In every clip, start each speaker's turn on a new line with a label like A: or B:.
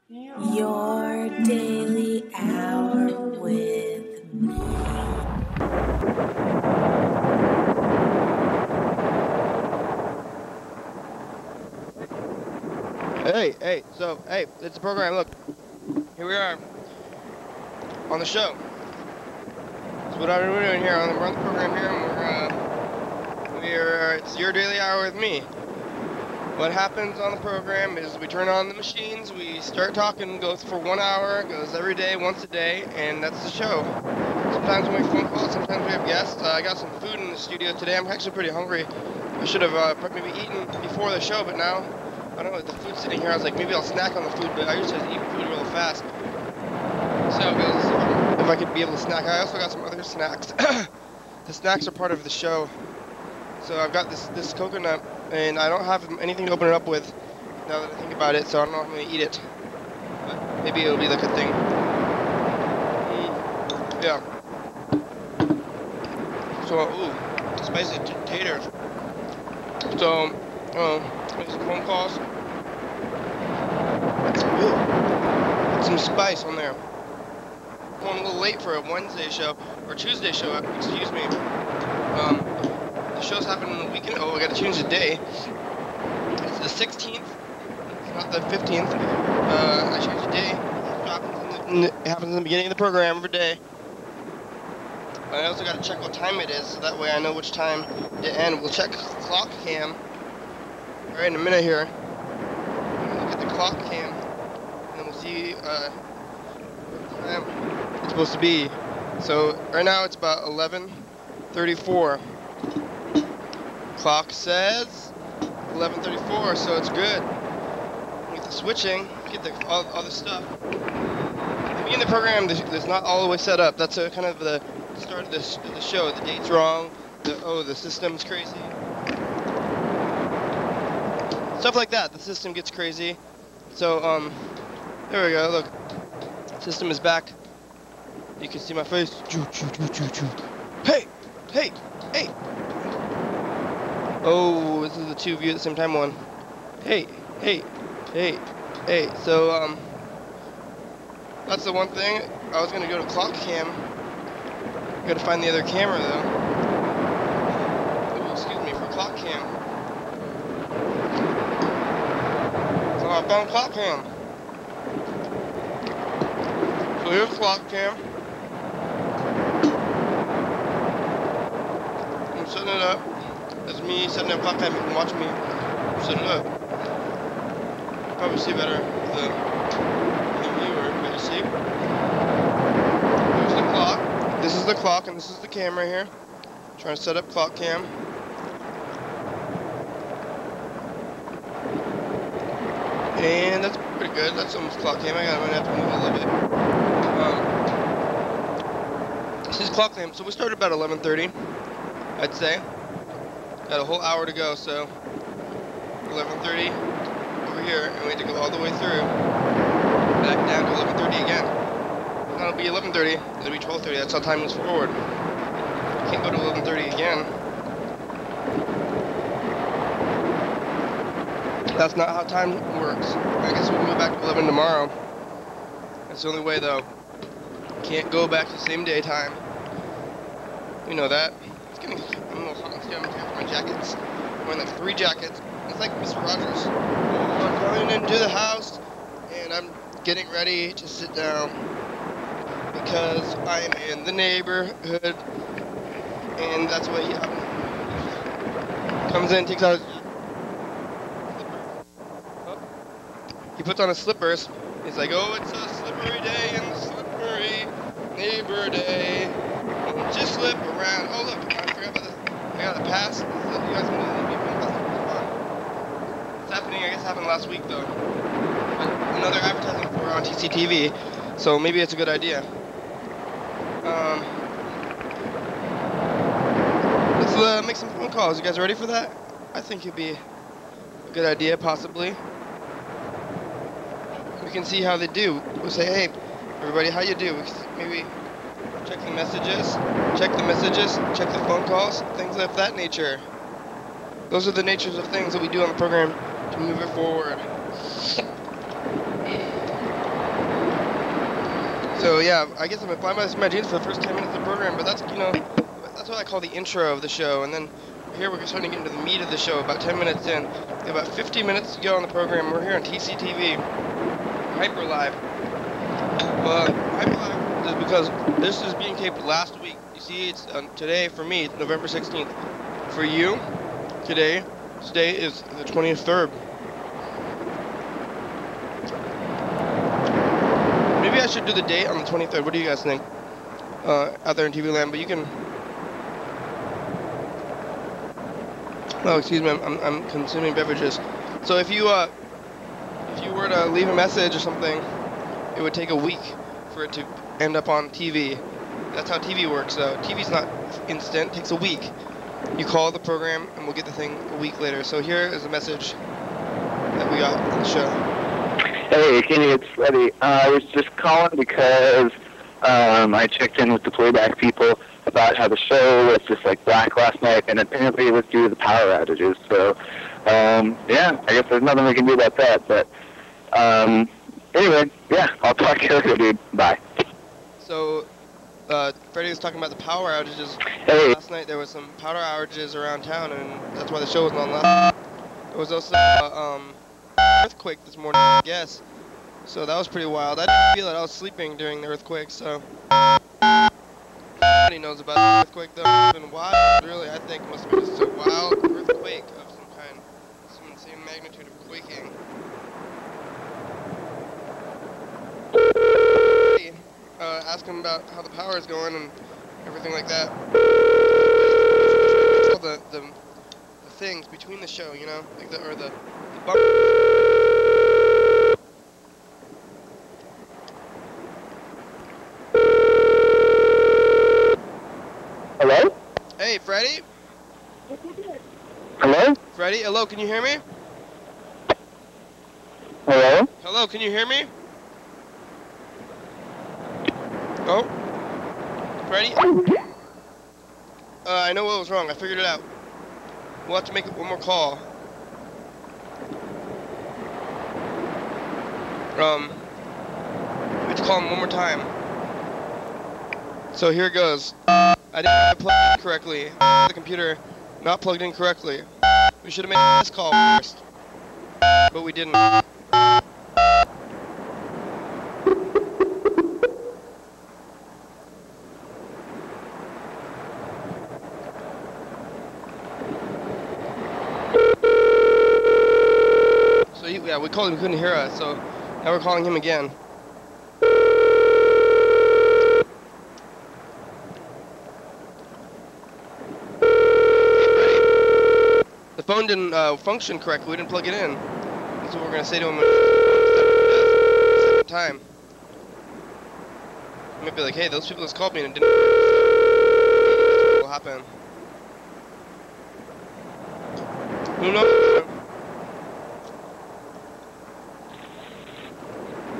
A: Your daily hour with me.
B: Hey, it's the program. Look, here we are on the show. That's what I'm doing here. We're on the program here, and it's your daily hour with me. What happens on the program is we turn on the machines, we start talking, goes for 1 hour, goes every day, once a day, and that's the show. Sometimes we make phone calls, sometimes we have guests. I got some food in the studio today. I'm actually pretty hungry. I should have maybe eaten before the show, but now, I don't know, the food's sitting here. I was like, maybe I'll snack on the food, but I used to eat food real fast. So it goes, if I could be able to snack. I also got some other snacks. The snacks are part of the show. So I've got this coconut, and I don't have anything to open it up with now that I think about it, so I don't know if I'm going to eat it. But maybe it'll be like a thing. Yeah. So, spicy taters. So, make some phone calls. Some spice on there. Going a little late for a Wednesday show, or Tuesday show, excuse me. The show's happening on the weekend. Oh, I gotta change the day. It's the 16th. It's not the 15th. I changed the day. It happens in the beginning of the program every day. I also gotta check what time it is, so that way I know which time to end. We'll check clock cam right in a minute here. Look at the clock cam, and then we'll see what time it's supposed to be. So right now it's about 11:34. Clock says 11:34, so it's good. With the switching, get all the stuff. At the beginning of the program, there's not all the way set up. That's kind of the start of the show. The date's wrong. The system's crazy. Stuff like that. The system gets crazy. So there we go. Look, system is back. You can see my face. Hey. Oh, this is the two of you at the same time one. Hey. So, that's the one thing. I was gonna go to clock cam. Gotta find the other camera though. Ooh, excuse me, for clock cam. So I found clock cam. So here's clock cam. I'm setting it up. That's me setting up clock cam. You can watch me set it up. Probably see better the viewer, but you see. There's the clock. This is the clock, and this is the camera here. Trying to set up clock cam. And that's pretty good. That's almost clock cam. I'm gonna have to move a little bit. This is clock cam. So we started about 11:30, I'd say. Got a whole hour to go, so 11:30 over here, and we have to go all the way through, back down to 11:30 again. That'll be 11:30. It'll be 12:30. That's how time moves forward. Can't go to 11:30 again. That's not how time works. I guess we can go back to 11 tomorrow. That's the only way, though. Can't go back to the same day time. You know that. It's getting. I'm a little hot. I'm taking off my jackets. I'm wearing like 3 jackets. It's like Mr. Rogers. We're coming into the house, and I'm getting ready to sit down because I'm in the neighborhood, and that's what he comes in, takes out his He puts on his slippers. He's like, oh, it's a slippery day in the slippery neighbor day. Don't just slip around. Oh, look, I forgot about this. I got a pass. You guys can leave me It's happening, I guess it happened last week, though. But another advertising for on TCTV, so maybe it's a good idea. Let's make some phone calls. You guys ready for that? I think it'd be a good idea, possibly. We can see how they do. We'll say, hey, everybody, how you do? Maybe check the messages, check the phone calls, things of that nature. Those are the natures of things that we do on the program to move it forward. So yeah, I guess I've been flying by my jeans for the first 10 minutes of the program, but that's, that's what I call the intro of the show. And then here we're starting to get into the meat of the show about 10 minutes in. We have about 50 minutes to go on the program. We're here on TCTV, Hyper Live. Well, Hyper Live is because this is being taped last week. You see, it's today for me, it's November 16th. For you, today is the 23rd. Maybe I should do the date on the 23rd. What do you guys think? Out there in TV land, but you can. Oh, excuse me. I'm consuming beverages. So if you were to leave a message or something, it would take a week for it to end up on TV. That's how TV works. TV's not instant. It takes a week. You call the program, and we'll get the thing a week later. So here is a message that we got on the show.
C: Hey, Kenny, it's Freddie. I was just calling because I checked in with the playback people about how the show was just like black last night, and apparently it was due to the power outages. So, yeah, I guess there's nothing we can do about that. But anyway, yeah, I'll talk to you later, dude. Bye.
B: So, Freddie was talking about the power outages.
C: Hey.
B: Last night there was some power outages around town, and that's why the show wasn't on last night. There was also earthquake this morning, I guess. So that was pretty wild. I didn't feel it. I was sleeping during the earthquake, so nobody knows about the earthquake though. It's been wild, really. I think it must have been just a wild earthquake of some kind, some insane magnitude of quaking. Ask him about how the power is going and everything like that. All the things between the show, like the bump.
C: Hello?
B: Hey, Freddie?
C: Hello?
B: Freddie, hello, can you hear me?
C: Hello?
B: Hello, can you hear me? Oh? Freddie? I know what was wrong. I figured it out. We'll have to make one more call. We have to call him one more time. So here it goes. I didn't plug it in correctly. The computer not plugged in correctly. We should have made this call first. But we didn't. Yeah, we called him, he couldn't hear us, so now we're calling him again. The phone didn't function correctly, we didn't plug it in. That's what we're going to say to him the second time. We might be like, hey, those people just called me and it didn't work. That's what will happen. Who knows?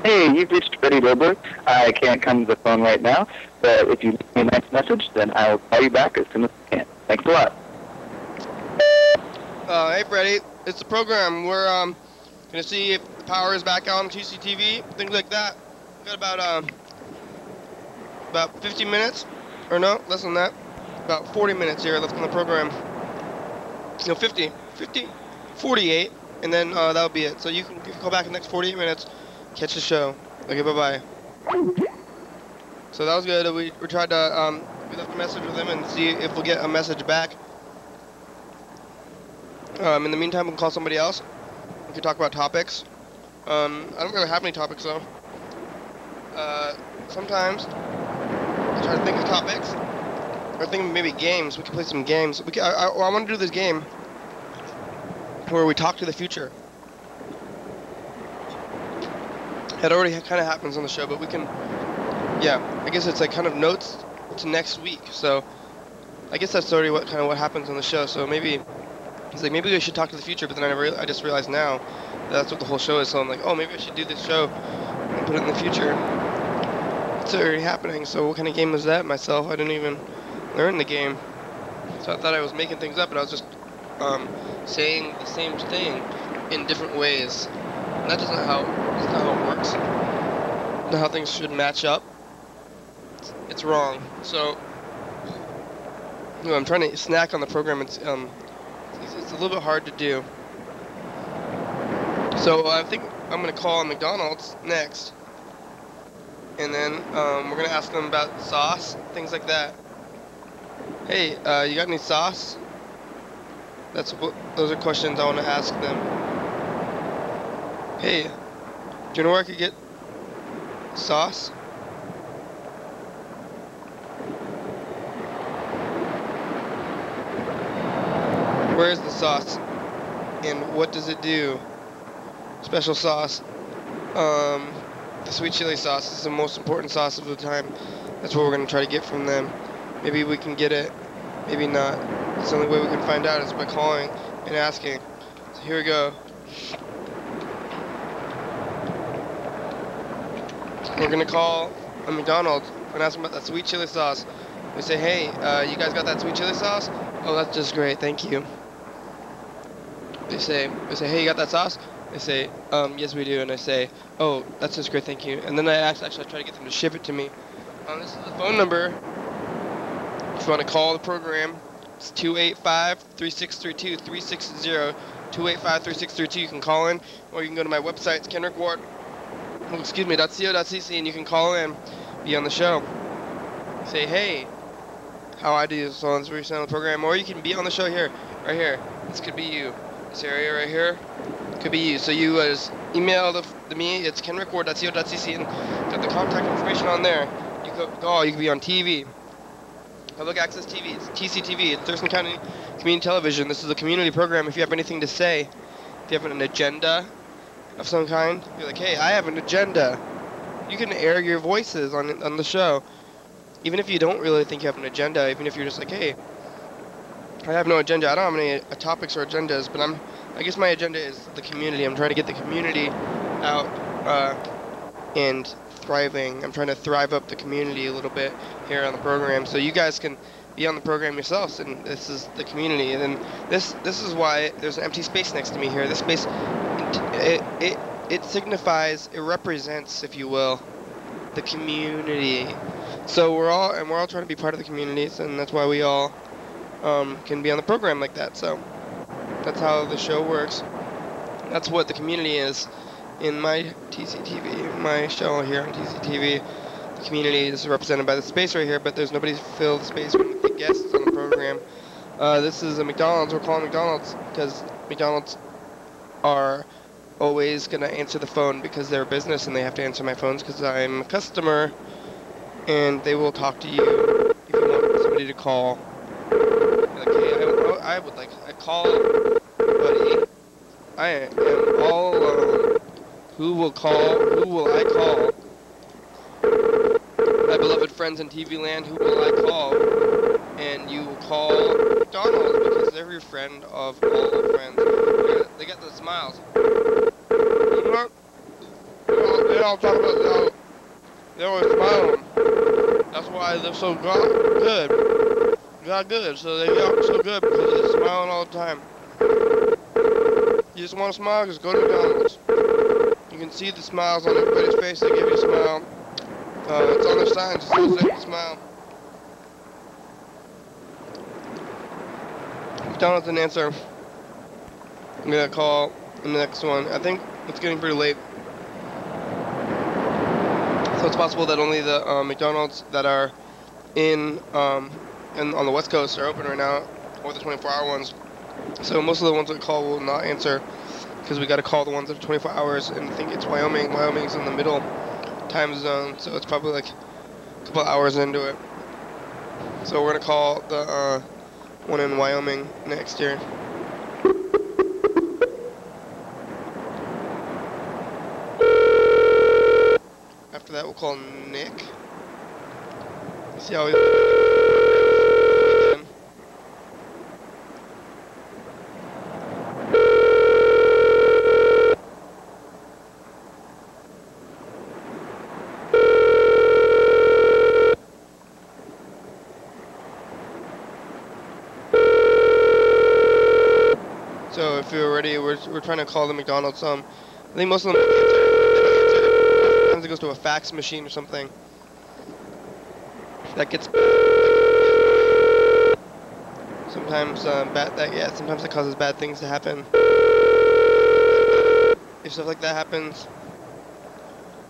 C: Hey, you've reached Freddie Wilbur. I can't come to the phone right now, but if you leave me a nice message, then I will call you back as soon as I can. Thanks a lot.
B: Hey, Freddie. It's the program. We're going to see if the power is back on TCTV, things like that. We've got about 50 minutes, or no, less than that. About 40 minutes here left on the program. No, 50, 48, and then that'll be it. So you can call back in the next 48 minutes. Catch the show. Okay, bye-bye. So that was good. We tried to, we left a message with him and see if we'll get a message back. In the meantime, we can call somebody else. We can talk about topics. I don't really have any topics, though. Sometimes I try to think of topics. Or think of maybe games. We can play some games. I want to do this game where we talk to the future. It already kind of happens on the show, but we can, yeah, I guess it's like kind of notes to next week. So I guess that's already what happens on the show. So maybe it's like, maybe we should talk to the future, but then I just realized now that that's what the whole show is. So I'm like, oh, maybe I should do this show and put it in the future. It's already happening. So what kind of game was that myself? I didn't even learn the game. So I thought I was making things up, but I was just saying the same thing in different ways. And that's not how it works. Not how things should match up. it's wrong. So I'm trying to snack on the program. It's a little bit hard to do. So I think I'm gonna call McDonald's next, and then we're gonna ask them about sauce, things like that. Hey, you got any sauce? Those are questions I want to ask them. Hey, do you know where I could get sauce? Where is the sauce? And what does it do? Special sauce. The sweet chili sauce is the most important sauce of the time. That's what we're going to try to get from them. Maybe we can get it, maybe not. It's the only way we can find out is by calling and asking. So here we go. We're going to call a McDonald's and ask them about that sweet chili sauce. We say, hey, you guys got that sweet chili sauce? Oh, that's just great, thank you. They say, hey, you got that sauce? They say, yes we do, and I say, oh, that's just great, thank you. And then I actually try to get them to ship it to me. This is the phone number. If you want to call the program, it's 285-3632, 360-285-3632. You can call in, or you can go to my website, it's .co.cc, and you can call in, be on the show. Say, hey, how I do this on this on the program, or you can be on the show here, right here. This could be you. This area right here could be you. So you just email me. It's kenrickWard.co.cc and got the contact information on there. You could call. You could be on TV. Public access TV. It's TCTV. It's Thurston County Community Television. This is a community program. If you have anything to say, if you have an agenda of some kind, you're like, hey, I have an agenda. You can air your voices on the show. Even if you don't really think you have an agenda, even if you're just like, hey, I have no agenda. I don't have any topics or agendas, but I guess my agenda is the community. I'm trying to get the community out and thriving. I'm trying to thrive up the community a little bit here on the program, so you guys can be on the program yourselves. And this is the community. And then this is why there's an empty space next to me here. This space, it signifies, it represents, if you will, the community. So we're all trying to be part of the communities, and that's why we all can be on the program like that. So that's how the show works. That's what the community is in my TCTV, my show here on TCTV. The community is represented by the space right here, but there's nobody to fill the space with the guests on the program. This is a McDonald's. We're calling McDonald's because McDonald's are always going to answer the phone because they're a business and they have to answer my phones because I'm a customer, and they will talk to you if you want somebody to call. Like, hey, I would like a call, buddy. I am all alone. Who will call? Who will I call? My beloved friends in TV land, who will I call? And you will call McDonald's because they're your friend of all friends. They got the smiles. You know what? They all talk about how they always smile. That's why they're so good. God good. So they are so good because they're smiling all the time. You just want to smile? Just go to McDonald's. You can see the smiles on everybody's face. They give you a smile. It's on their signs. It says they smile. McDonald's didn't answer. I'm gonna call the next one. I think it's getting pretty late, so it's possible that only the McDonald's that are in on the West Coast are open right now, or the 24-hour ones. So most of the ones that call will not answer because we got to call the ones that are 24 hours, and I think it's Wyoming. Wyoming's in the middle time zone, so it's probably like a couple hours into it. So we're gonna call the one in Wyoming next year. After that, we'll call Nick. See how he's doing. So if you're ready, we're trying to call the McDonald's. I think most of them answer. They don't answer. Sometimes it goes to a fax machine or something. that gets sometimes sometimes it causes bad things to happen. If stuff like that happens,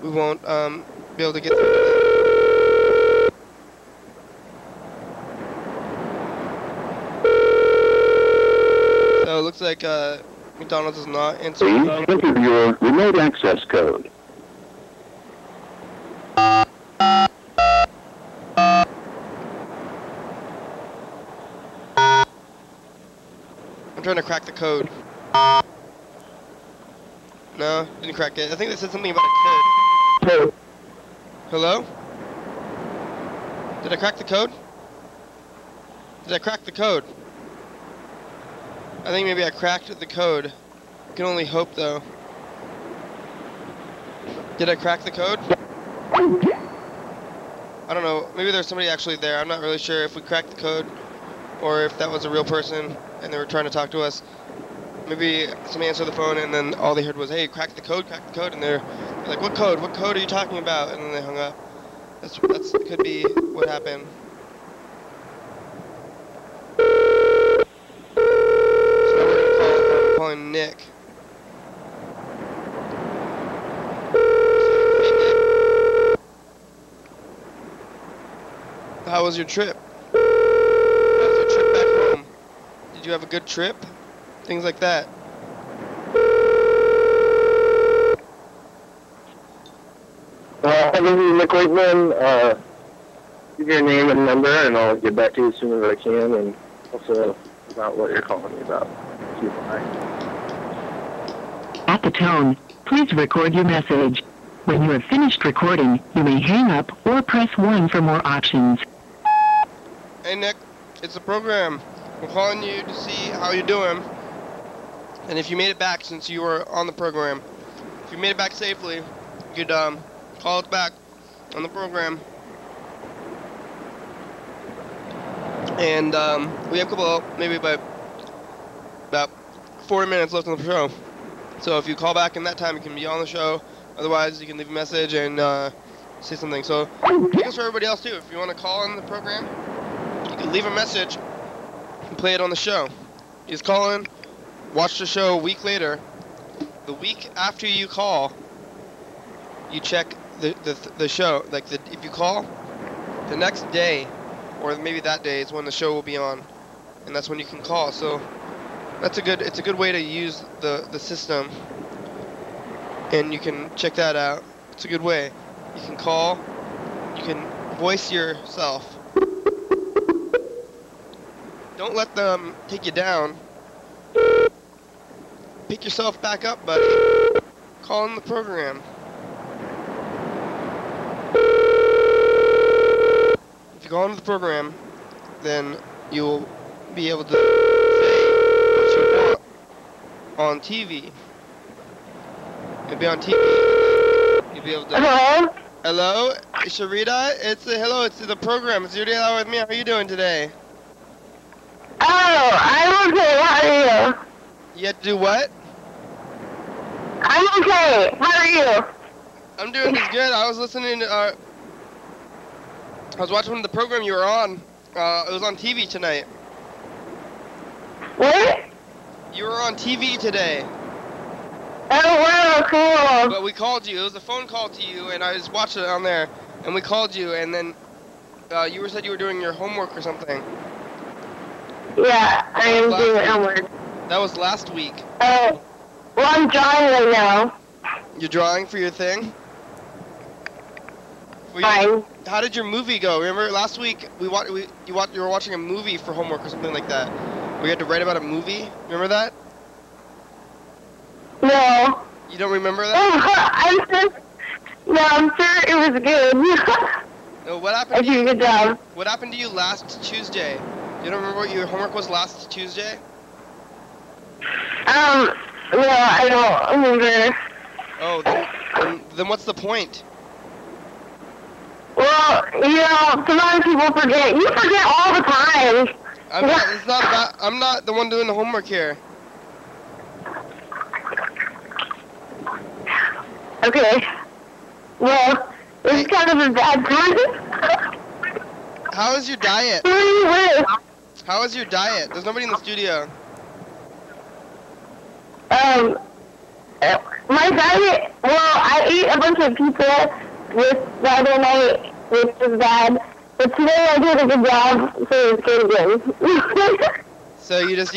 B: we won't be able to get through to that. So it looks like McDonald's is not answering.
C: Please enter your remote access code.
B: I'm trying to crack the code. No, didn't crack it. I think they said something about a code. Hello? Did I crack the code? Did I crack the code? I think maybe I cracked the code. I can only hope though. Did I crack the code? I don't know. Maybe there's somebody actually there. I'm not really sure if we cracked the code or if that was a real person and they were trying to talk to us. Maybe somebody answered the phone and then all they heard was, hey, crack the code, and they're like, what code? What code are you talking about? And then they hung up. That's could be what happened. So now we're gonna call Nick. Hey, Nick. How was your trip? How was your trip back home? Did you have a good trip? Things like that.
C: This is Nick Waitman. Give your name and number, and I'll get back to you as soon as I can, and also about what you're calling me about. Bye.
D: At the tone, please record your message. When you have finished recording, you may hang up or press 1 for more options.
B: Hey Nick, it's a program. We're calling you to see how you're doing. And if you made it back since you were on the program. If you made it back safely, you could call us back on the program. And we have a couple, maybe about 40 minutes left on the show. So if you call back in that time, you can be on the show. Otherwise, you can leave a message and say something. So I guess for everybody else too, if you want to call on the program, you can leave a message and play it on the show. You just call in, watch the show a week later. The week after you call, you check the show. Like if you call, the next day, or maybe that day is when the show will be on, and that's when you can call. So it's a good way to use the system, and you can check that out. It's a good way. You can call, you can voice yourself. Don't let them take you down. Pick yourself back up, buddy. Call in the program. If you call into the program, then you'll be able to say what you want on TV. You'll be on TV. You'll be able to.
E: Hello?
B: Hello, Sharita. It's the program. It's your day out with me. How are you doing today?
E: Oh, I'm okay. How are you?
B: You had to do what?
E: I'm okay. How are you?
B: I'm doing just good. I was listening to, I was watching the program you were on. It was on TV tonight.
E: What?
B: You were on TV today.
E: Oh, wow, cool.
B: But we called you. It was a phone call to you, and I just watched it on there. And we called you, and then you said you were doing your homework or something.
E: Yeah, I am doing homework.
B: That was last week.
E: Well, I'm drawing right now.
B: You're drawing for your thing?
E: Fine.
B: How did your movie go? Remember last week you were watching a movie for homework or something like that. We had to write about a movie. Remember that?
E: No.
B: You don't remember that?
E: I'm sure it was good.
B: No, what happened?
E: I did a good job.
B: What happened to you last Tuesday? You don't remember what your homework was last Tuesday?
E: No, I don't remember.
B: Oh, then what's the point?
E: Well, sometimes people forget. You forget all the time.
B: I'm not the one doing the homework here.
E: Okay. Well, it's kind of a bad time.
B: How is your diet?
E: Who are you with?
B: How is your diet? There's nobody in the studio.
E: My diet, well, I ate a bunch of pizza the other night, which was bad. But today I did a good job, so it's good again.
B: So you're just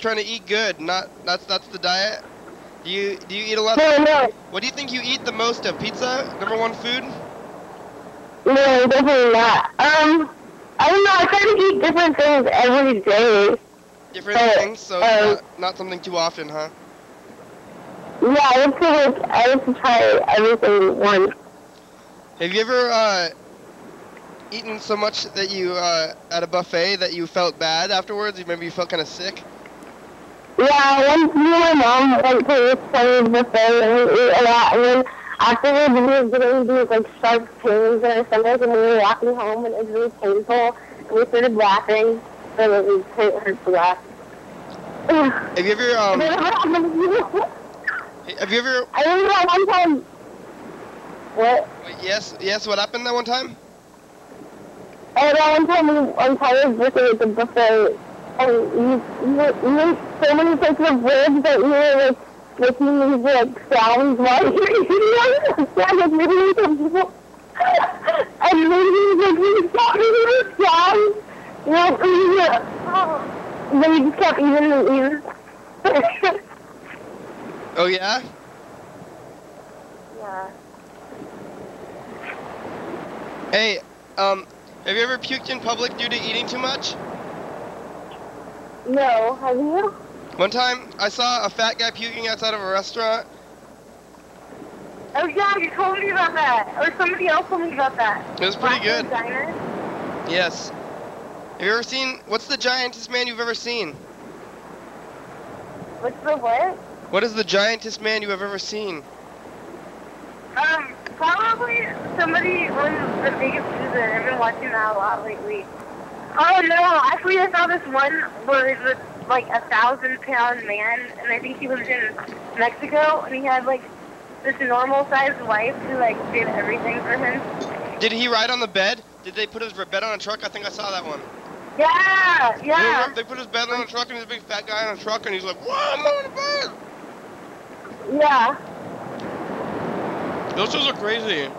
B: trying to eat good. That's the diet. Do you eat a lot?
E: No.
B: What do you think you eat the most of? Pizza, #1 food?
E: No, definitely not. I don't know, I try to eat different things every day.
B: Different things, so not something too often, huh?
E: Yeah, I like to try everything once.
B: Have you ever eaten so much that you at a buffet that you felt bad afterwards? Maybe you felt kind of sick.
E: Yeah, once me and my mom went to this Chinese buffet and we ate a lot, and then afterwards we were getting these like sharp pains in our stomach, and we were walking home and it was really painful, and we started laughing, and it was hurt to laugh.
B: Have you ever Have you ever?
E: I remember that one time. What?
B: Wait, yes. What happened that one time?
E: Oh, that one time on Tyler's birthday at the buffet, and you ate so many types of ribs that you were like making these like sounds while you were eating them. Yeah, like maybe some people. And maybe like you talking these sounds, you know, and then you just kept eating and eating.
B: Oh yeah.
E: Yeah.
B: Hey, have you ever puked in public due to eating too much?
E: No, have you?
B: One time, I saw a fat guy puking outside of a restaurant.
E: Oh yeah, you told me about that. Or somebody else told me about that.
B: It was pretty good.
E: Diner?
B: Yes. Have you ever seen? What's the giantest man you've ever seen?
E: What's the what?
B: What is the giantest man you have ever seen?
E: Probably somebody was the biggest user. I've been watching that a lot lately. Oh no, actually I saw this one where it was like 1,000-pound man, and I think he was in Mexico, and he had like this normal-sized wife who like did everything for him.
B: Did he ride on the bed? Did they put his bed on a truck? I think I saw that one.
E: Yeah.
B: Yeah, they put his bed on a truck, and he's a big fat guy on a truck, and he's like, "Whoa, I'm on the bed!"
E: Yeah.
B: Those shows are crazy.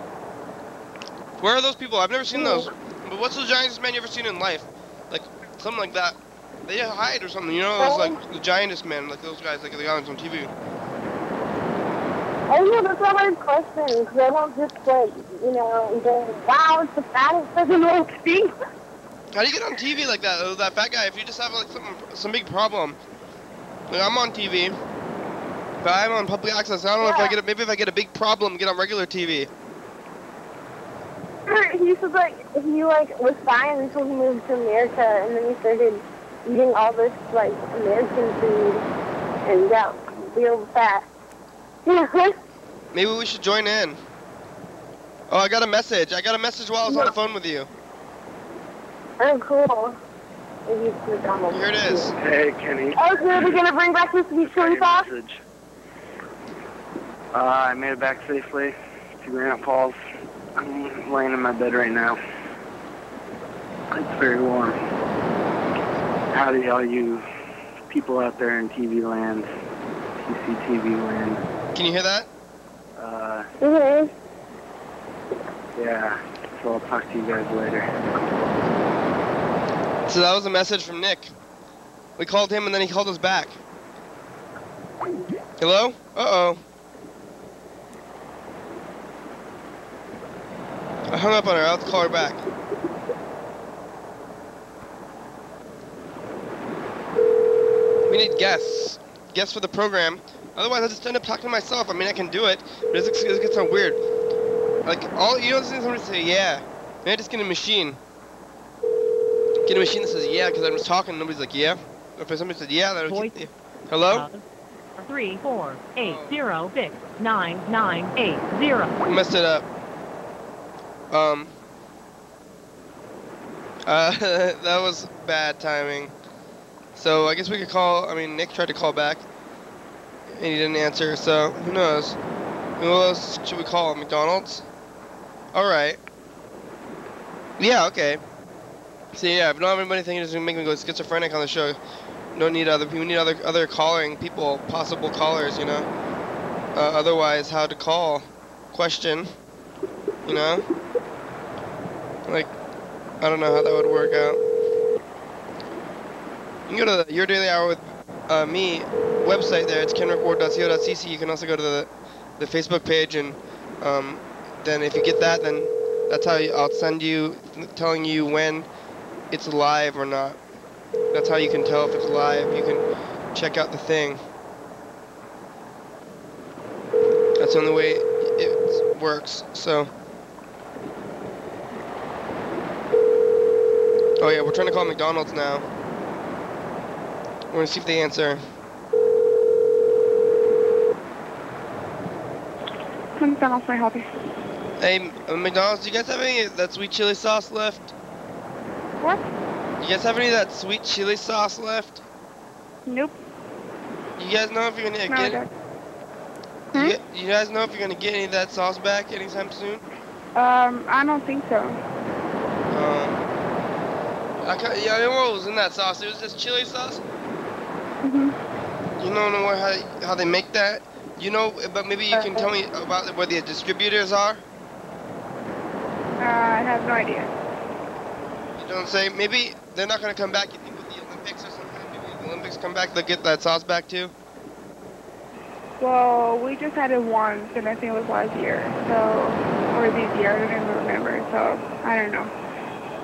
B: Where are those people? I've never seen those. But what's the giantest man you ever seen in life? Like, something like that. They hide or something, you know? It's like the giantest man, like those guys, like the guys on TV.
E: Oh yeah, that's a hard question, because I don't just like, you know, go, wow, it's the fattest person in the whole thing.
B: How do you get on TV like that? That fat guy, if you just have like some big problem. Like, I'm on TV, but I'm on public access. I don't know if I get maybe if I get a big problem, get on regular TV.
E: He said like he like was fine until he moved to America, and then he started eating all this like American food and got real fat.
B: Maybe we should join in. Oh, I got a message. I got a message while I was on the phone with you.
E: Oh, cool. Maybe it's McDonald's.
B: Here it is.
C: Hey, Kenny.
E: Oh, so are we gonna bring back this beef chili sauce?
C: I made it back safely to Granite Falls. I'm laying in my bed right now. It's very warm. Howdy, all you people out there in TV land, CCTV land.
B: Can you hear that?
C: Yeah. So I'll talk to you guys later.
B: So that was a message from Nick. We called him and then he called us back. Hello? Uh-oh. I hung up on her. I'll have to call her back. We need guests. Guests for the program. Otherwise, I'll just end up talking to myself. I mean, I can do it, but it gets so weird. Like, you don't see somebody say, yeah. Maybe I just get a machine. Get a machine that says, yeah, because I'm just talking and nobody's like, yeah. Or if somebody said, yeah, then
F: Voice.
B: yeah. Hello?
F: 348069980.
B: I messed it up. That was bad timing. So I guess we could call, Nick tried to call back, and he didn't answer, so who knows? Who else should we call? McDonald's? Alright. Yeah, okay. See, yeah, if you don't have anybody thinking it's gonna make me go schizophrenic on the show, don't need other people. We need other calling people, possible callers, you know. Otherwise, how to call? Question, you know. Like, I don't know how that would work out. You can go to the Your Daily Hour with me website there. It's kenrecord.co.cc. You can also go to the Facebook page, and then if you get that, then that's how I'll send you telling you when it's live or not. That's how you can tell if it's live. You can check out the thing. That's the only way it works. So. Oh yeah, we're trying to call McDonald's now. We're gonna see if they answer.
E: McDonald's, may I help you?
B: Hey, McDonald's, do you guys have any of that sweet chili sauce left?
E: What?
B: You guys have any of that sweet chili sauce left?
E: Nope.
B: You guys know if you're gonna
E: No, I
B: get
E: don't.
B: you guys know if you're gonna get any of that sauce back anytime soon?
E: I don't think so.
B: Yeah, I know what was in that sauce. It was just chili sauce.
E: Mhm.
B: You don't know how they make that? You know, but maybe you can tell me about where the distributors are?
E: I have no idea.
B: You don't say? Maybe they're not going to come back, you think, with the Olympics or something? Maybe if the Olympics come back, they'll get that sauce back too?
E: Well, we just had it once, and I think it was last year, or this year, I don't even remember, so I don't know.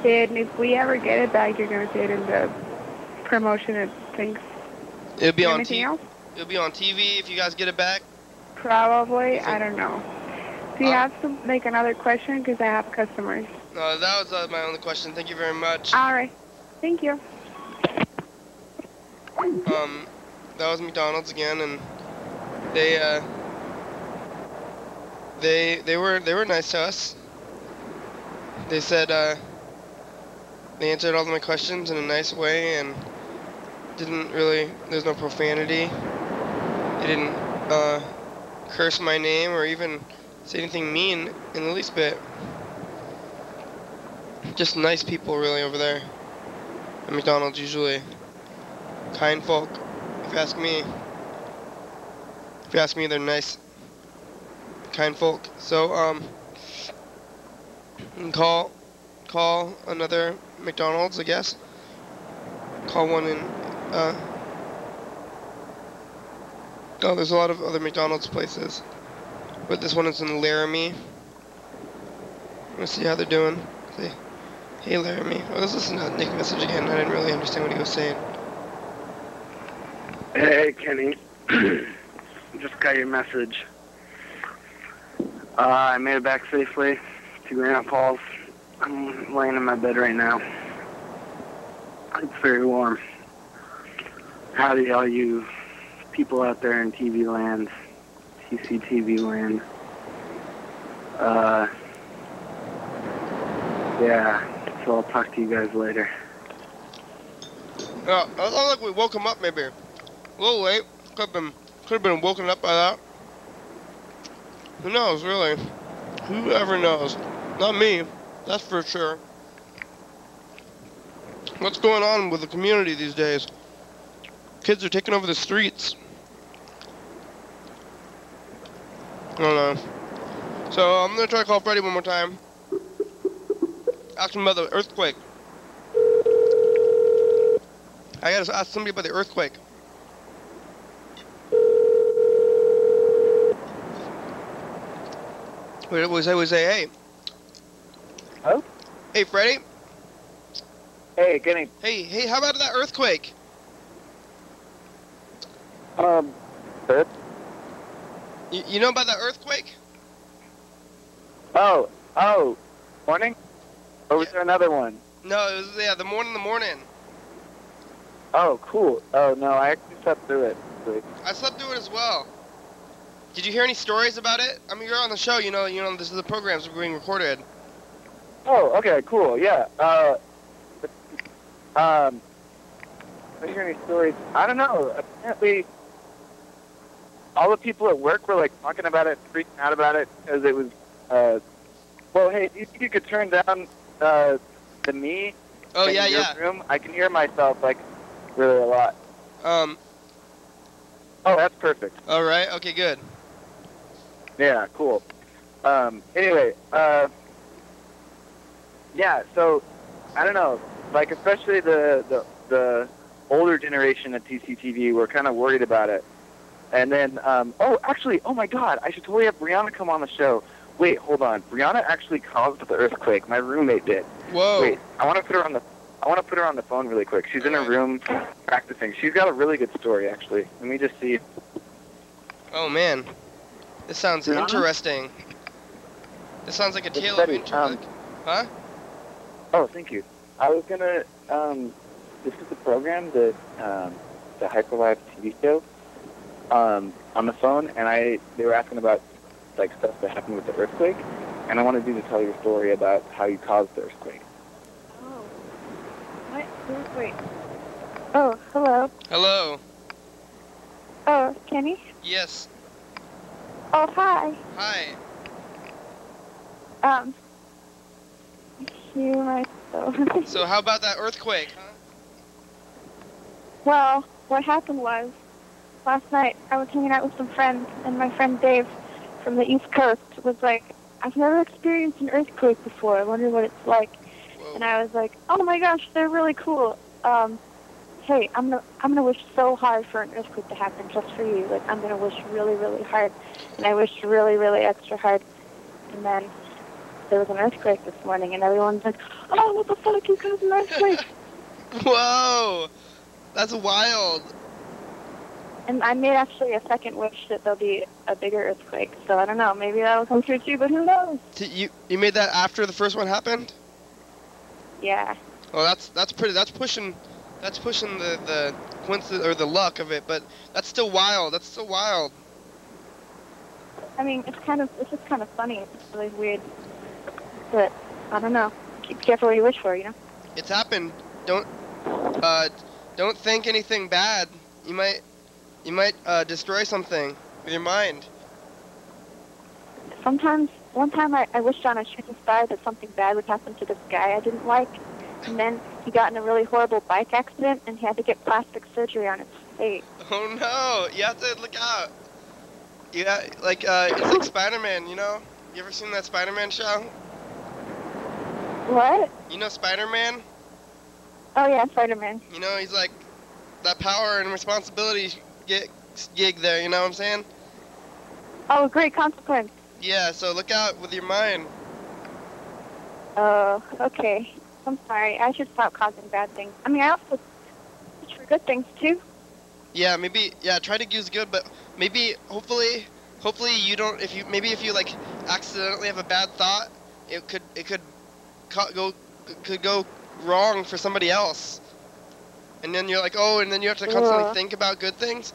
E: And if we ever get it back, you're going to see it in the promotion and things.
B: It'll be on
E: Anything else?
B: It'll be on TV if you guys get it back?
E: Probably, I don't know. Do you have another question? Because I have customers.
B: No, that was my only question. Thank you very much.
E: All right. Thank you.
B: That was McDonald's again, and they were nice to us. They said they answered all of my questions in a nice way, and there's no profanity. They didn't curse my name or even say anything mean in the least bit. Just nice people really over there at McDonald's usually. Kind folk, if you ask me. If you ask me, they're nice, kind folk. So, you can call another McDonald's, I guess. Call one in, oh, there's a lot of other McDonald's places. But this one is in Laramie. I'm gonna see how they're doing. See. Hey, Laramie. Oh, let's listen to Nick's message again. I didn't really understand what he was saying.
C: Hey, Kenny. Just got your message. I made it back safely to Granite Falls. I'm laying in my bed right now. It's very warm. Howdy, all you people out there in TV land, CCTV land. Yeah, so I'll talk to you guys later.
B: Yeah, it sounds like we woke him up maybe. A little late. Could have been woken up by that. Who knows, really? Whoever knows. Not me, that's for sure. What's going on with the community these days? Kids are taking over the streets. I don't know. So I'm gonna try to call Freddy one more time. Ask him about the earthquake. I gotta ask somebody about the earthquake. We say, hey.
C: Hello?
B: Hey, Freddy.
C: Hey, Kenny.
B: Hey, how about that earthquake?
C: Good.
B: You know about that earthquake?
C: Oh, morning? Or was there another one?
B: No, it was, yeah, the morning.
C: Oh, cool. Oh, no, I actually slept through it.
B: I slept through it as well. Did you hear any stories about it? I mean, you're on the show, you know, this is the programs being recorded.
C: Oh, okay, cool, yeah. I didn't hear any stories. I don't know. Apparently, all the people at work were, like, talking about it, freaking out about it, because it was, well, hey, do you think you could turn down the me
B: Oh,
C: in
B: yeah,
C: your
B: yeah.
C: room, I can hear myself, like, really a lot.
B: Um,
C: Oh, that's perfect.
B: all right. Okay, good.
C: Yeah, cool. Anyway, yeah, so, I don't know, like, especially the older generation at TCTV were kind of worried about it. And then, oh, actually, oh my God, I should totally have Brianna come on the show. Wait, hold on. Brianna actually caused the earthquake. My roommate did.
B: Whoa.
C: Wait, I want to put her on the phone really quick. She's in her room practicing. She's got a really good story, actually. Let me just see.
B: Oh, man. This sounds
C: Brianna?
B: interesting. This sounds like a
C: It's
B: tale
C: Betty,
B: of interest. Huh?
C: Oh, thank you. I was gonna, this is the program that, the Hyperlife TV show, on the phone, and they were asking about, like, stuff that happened with the earthquake, and I wanted you to tell your story about how you caused the earthquake.
E: Oh. What? Wait. Oh, hello.
B: Hello.
E: Oh, Kenny?
B: Yes.
E: Oh, hi.
B: Hi.
E: Hear myself.
B: So how about that earthquake, huh?
E: Well, what happened was, last night I was hanging out with some friends, and my friend Dave from the East Coast was like, I've never experienced an earthquake before. I wonder what it's like.
B: Whoa.
E: And I was like, oh my gosh, they're really cool. Hey, I'm gonna wish so hard for an earthquake to happen just for you. Like, I'm gonna wish really, really hard. And I wished really, really extra hard. And then there was an earthquake this morning, and everyone's like, oh, what the fuck, you caused an earthquake?
B: Whoa. That's wild.
E: And I made actually a second wish that there'll be a bigger earthquake. So I don't know, maybe that'll come true too, but who knows?
B: You made that after the first one happened?
E: Yeah.
B: Well, that's pushing the coincidence or the luck of it, but that's still wild. That's still wild.
E: I mean, it's just kind of funny. It's really weird. But I don't know. Keep careful what you wish for, you know?
B: It's happened. Don't think anything bad. You might destroy something with your mind.
E: Sometimes, one time I wished on a shooting star that something bad would happen to this guy I didn't like. And then he got in a really horrible bike accident and he had to get plastic surgery on his face.
B: Oh no! You have to look out. Yeah, like it's like Spider-Man. You know? You ever seen that Spider-Man show?
E: What?
B: You know Spider-Man?
E: Oh yeah, Spider-Man.
B: You know, he's like that power and responsibility gig there. You know what I'm saying?
E: Oh, great consequence.
B: Yeah. So look out with your mind.
E: Oh, okay. I'm sorry. I should stop causing bad things. I mean, I also wish for good things too.
B: Yeah, maybe. Yeah, try to use good, but maybe, hopefully you don't. If you like accidentally have a bad thought, it could go wrong for somebody else. And then you're like, oh, and then you have to constantly think about good things,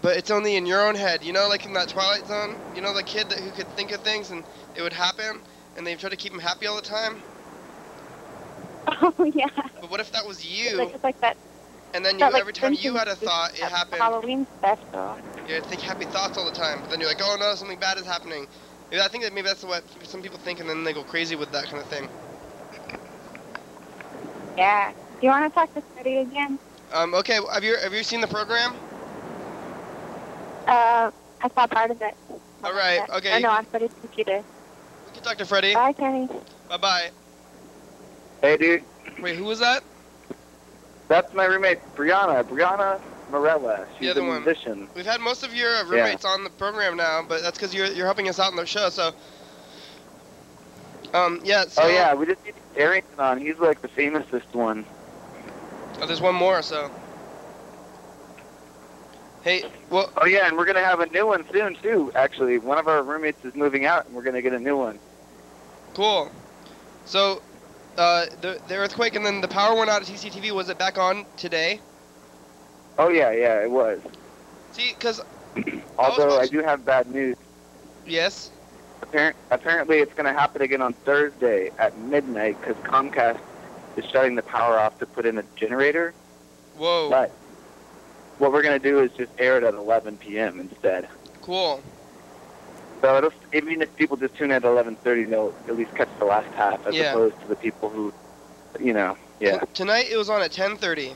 B: but it's only in your own head. You know, like in that Twilight Zone. You know, the kid who could think of things and it would happen, and they try to keep him happy all the time.
E: Oh yeah.
B: But what if that was you?
E: It's like that.
B: And then
E: that, like,
B: every time you had a thought, it happened.
E: Halloween special.
B: You think happy thoughts all the time, but then you're like, oh no, something bad is happening. I think that maybe that's what some people think, and then they go crazy with that kind of thing.
E: Yeah. Do you want to talk to Freddie again?
B: Okay. Have you seen the program?
E: I saw part of it.
B: All right. Okay.
E: I know, on Freddie's computer.
B: We can talk to Freddie.
E: Bye, Kenny.
B: Bye bye.
C: Hey, dude.
B: Wait, who was that?
C: That's my roommate, Brianna Morella. She's
B: The other
C: a
B: one.
C: musician.
B: We've had most of your roommates on the program now, but that's because you're helping us out in the show. So. Yeah. So,
C: Oh yeah, we just need Arrington on. He's like the famousest one.
B: Oh, there's one more. So. Hey. Well.
C: Oh yeah, and we're gonna have a new one soon too. Actually, one of our roommates is moving out, and we're gonna get a new one.
B: Cool. So. The earthquake and then the power went out at TCTV. Was it back on today?
C: Oh yeah, it was.
B: See, because
C: Although I do have bad news.
B: Yes.
C: Apparently it's going to happen again on Thursday at midnight because Comcast is shutting the power off to put in a generator.
B: Whoa.
C: But what we're going to do is just air it at 11 p.m. instead.
B: Cool.
C: So even if people just tune in at 11:30, they'll at least catch the last half, as opposed to the people who you know, yeah.
B: Tonight it was on at 10:30.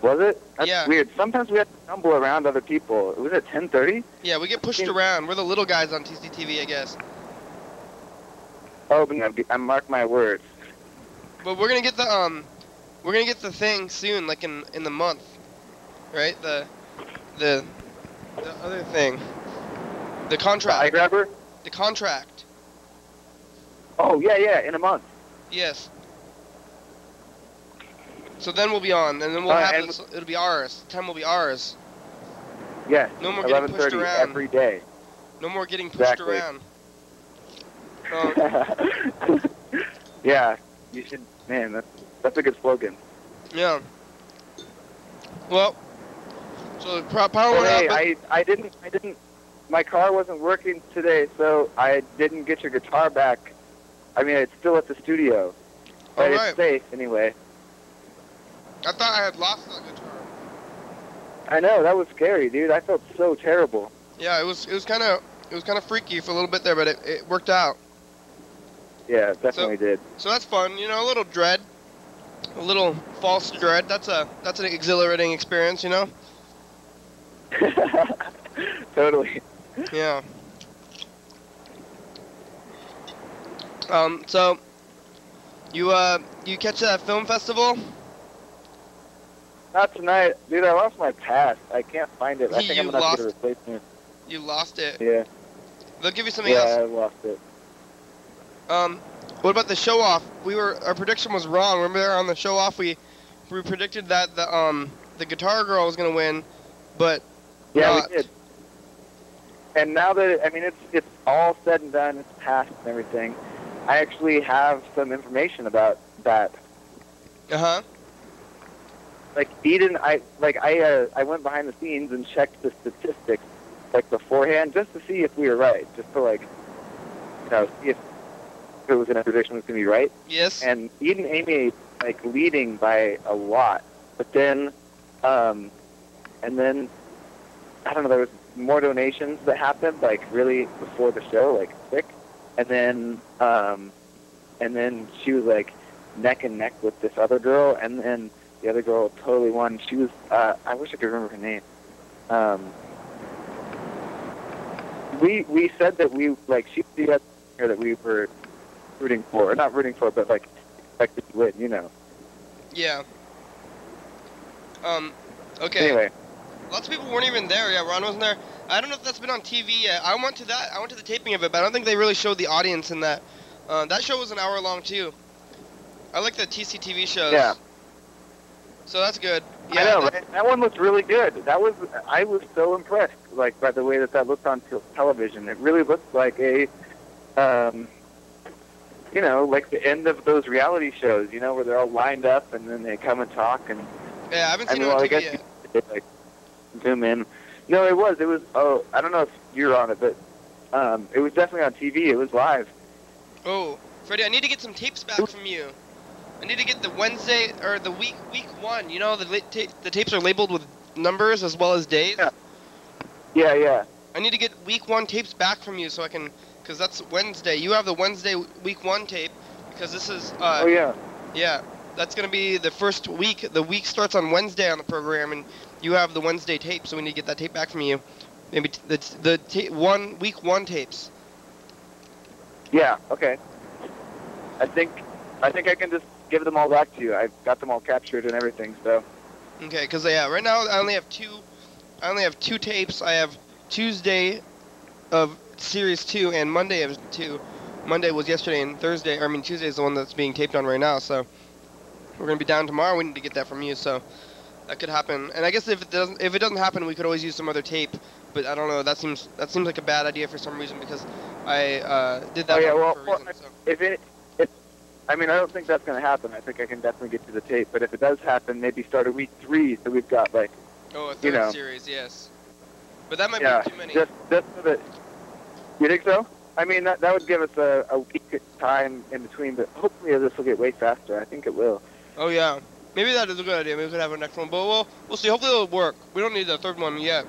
C: Was it? That's
B: Yeah.
C: weird. Sometimes we have to stumble around other people. It was at 10:30?
B: Yeah, we get pushed around. We're the little guys on TCTV, I guess.
C: Oh, but I mark my words.
B: But we're gonna get the thing soon, like in the month, right? The other thing, the contract.
C: The eye grabber?
B: The contract.
C: Oh, yeah, in a month.
B: Yes. So then we'll be on, and then we'll have this. It'll be ours. The time will be ours.
C: Yes.
B: No more getting pushed
C: 11:30
B: around.
C: every day.
B: No more getting pushed
C: Exactly.
B: around.
C: Yeah, you should. Man, that's a good slogan.
B: Yeah. Well, so power
C: Well,
B: went
C: hey,
B: up.
C: I didn't. My car wasn't working today, so I didn't get your guitar back. I mean, it's still at the studio, but
B: All right.
C: it's safe anyway.
B: I thought I had lost the guitar.
C: I know, that was scary, dude. I felt so terrible.
B: Yeah, it was kind of freaky for a little bit there, but it worked out.
C: Yeah, it definitely did.
B: So that's fun, you know, a little dread, a little false dread. That's an exhilarating experience, you know.
C: Totally.
B: Yeah. So you catch that film festival?
C: Not tonight, dude. I lost my pass. I can't find it. I think I'm gonna have to get a replacement.
B: You lost it.
C: Yeah.
B: They'll give you something
C: Yeah,
B: else.
C: I lost it.
B: What about the show off? Our prediction was wrong. Remember on the show off we predicted that the guitar girl was gonna win, but
C: Yeah,
B: not.
C: we did. And now that it's all said and done, it's passed and everything. I actually have some information about that.
B: Uh-huh.
C: Like Eden, I went behind the scenes and checked the statistics like beforehand just to see if we were right, just to see if it was in a prediction was gonna be right.
B: Yes.
C: And Eden Amy leading by a lot, but then and then I don't know, there was more donations that happened really before the show, quick, and then she was neck and neck with this other girl, and then the other girl totally won. She was I wish I could remember her name. We said that she was the other girl that we were rooting for, or not rooting for, but expected to win, you know.
B: Yeah. Okay.
C: Anyway.
B: Lots of people weren't even there. Yeah, Ron wasn't there. I don't know if that's been on TV yet. I went to the taping of it, but I don't think they really showed the audience in that. That show was an hour long too. I like the TCTV shows.
C: Yeah.
B: So that's good. Yeah,
C: I know, right? That one looked really good. I was so impressed, by the way that looked on television. It really looked like a, the end of those reality shows, where they're all lined up and then they come and talk and.
B: Yeah, I haven't seen it on TV yet.
C: They, zoom in. No, it was. Oh, I don't know if you're on it, but it was definitely on TV. It was live.
B: Oh, Freddie, I need to get some tapes back from you. I need to get the Wednesday or the week one. You know, the tapes are labeled with numbers as well as days.
C: Yeah.
B: I need to get week one tapes back from you so I can, because that's Wednesday. You have the Wednesday week one tape because this is.
C: Oh yeah.
B: Yeah, that's gonna be the first week. The week starts on Wednesday on the program, and you have the Wednesday tape, so we need to get that tape back from you. Maybe week one tapes.
C: Yeah. Okay. I think I can just give them all back to you. I've got them all captured and everything. So.
B: Okay, because right now I only have two tapes. I have Tuesday of Series 2 and Monday of 2. Monday was yesterday and Tuesday is the one that's being taped on right now. So we're gonna be down tomorrow. We need to get that from you. So that could happen. And I guess if it doesn't happen, we could always use some other tape. But I don't know. That seems like a bad idea for some reason because I did that for a reason. So.
C: I don't think that's going to happen. I think I can definitely get to the tape. But if it does happen, maybe start at week 3, so we've got
B: a third series, yes. But that might be too many.
C: Just so that. You think so? That would give us a week time in between, but hopefully this will get way faster. I think it will.
B: Oh yeah, maybe that is a good idea. Maybe we could have a next one, but we'll see. Hopefully it'll work. We don't need the third one yet.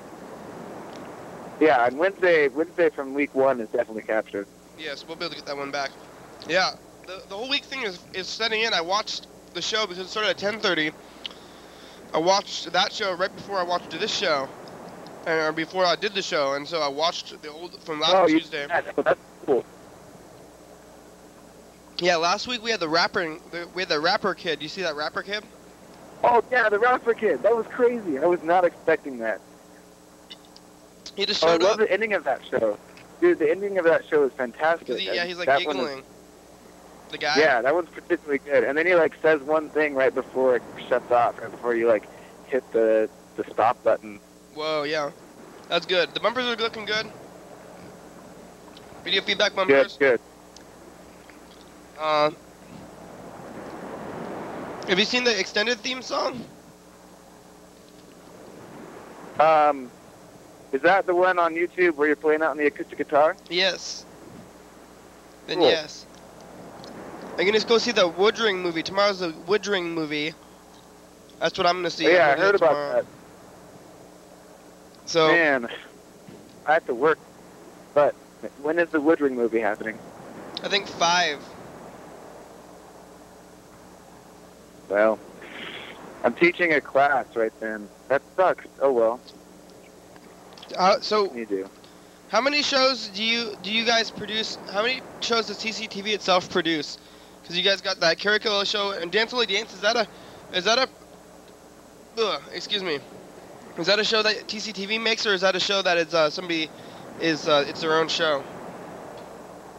C: Yeah, and Wednesday from week 1 is definitely captured.
B: Yes, we'll be able to get that one back. Yeah. the whole week thing is setting in. I watched the show because it started at 10:30. I watched that show right before I watched this show, or before I did the show, and so I watched the old from last Tuesday.
C: That's cool.
B: Yeah, last week we had the rapper kid. You see that rapper kid?
C: Oh yeah, the rapper kid. That was crazy. I was not expecting that.
B: He just
C: I
B: showed
C: love
B: up.
C: the ending of that show. Dude, the ending of that show is fantastic.
B: He's like
C: That one
B: giggling. The guy.
C: Yeah, that one's particularly good. And then he like says one thing right before it shuts off, right before you like hit the stop button.
B: Whoa, yeah. That's good. The bumpers are looking good. Video feedback bumpers.
C: Good.
B: Have you seen the extended theme song?
C: Is that the one on YouTube where you're playing out on the acoustic guitar?
B: Yes. Then
C: Cool.
B: yes. I'm gonna go see the Woodring movie. Tomorrow's the Woodring movie. That's what I'm gonna see.
C: Oh, yeah,
B: I'm
C: I
B: gonna
C: heard
B: do it
C: about
B: tomorrow.
C: that.
B: So
C: Man, I have to work. But when is the Woodring movie happening?
B: I think 5.
C: Well, I'm teaching a class right then. That sucks. Oh well.
B: So
C: You do.
B: how many shows do you guys produce? How many shows does TCTV itself produce? Because you guys got that Carrico show and Dance Only Dance. Is that a excuse me. Is that a show that TCTV makes, or is that a show that it's it's their own show?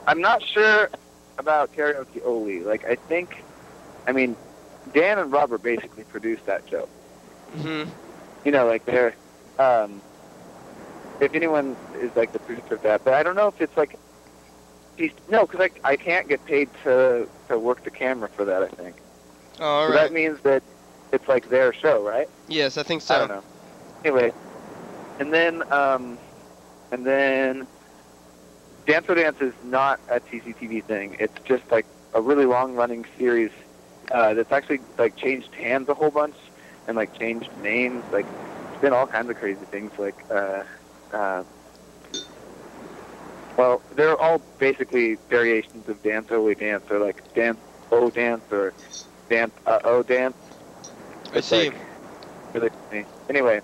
C: I'm not sure about Karaoke Oli. Like, I mean, Dan and Robert basically produced that show.
B: Mhm.
C: You know, like they're, if anyone is like the producer of that, but I don't know if it's like, because I can't get paid to work the camera for that, I think.
B: Oh, all
C: So
B: right.
C: that means that it's like their show, right?
B: Yes, I think so.
C: I don't know. Anyway, and then Dance or Dance is not a TCTV thing. It's just like a really long-running series that's actually like changed hands a whole bunch and like changed names. Like it's been all kinds of crazy things. Like well, they're all basically variations of Dance Only Dance, or like Dance O Dance, or Dance O Dance.
B: I see.
C: Like, really funny. Anyway,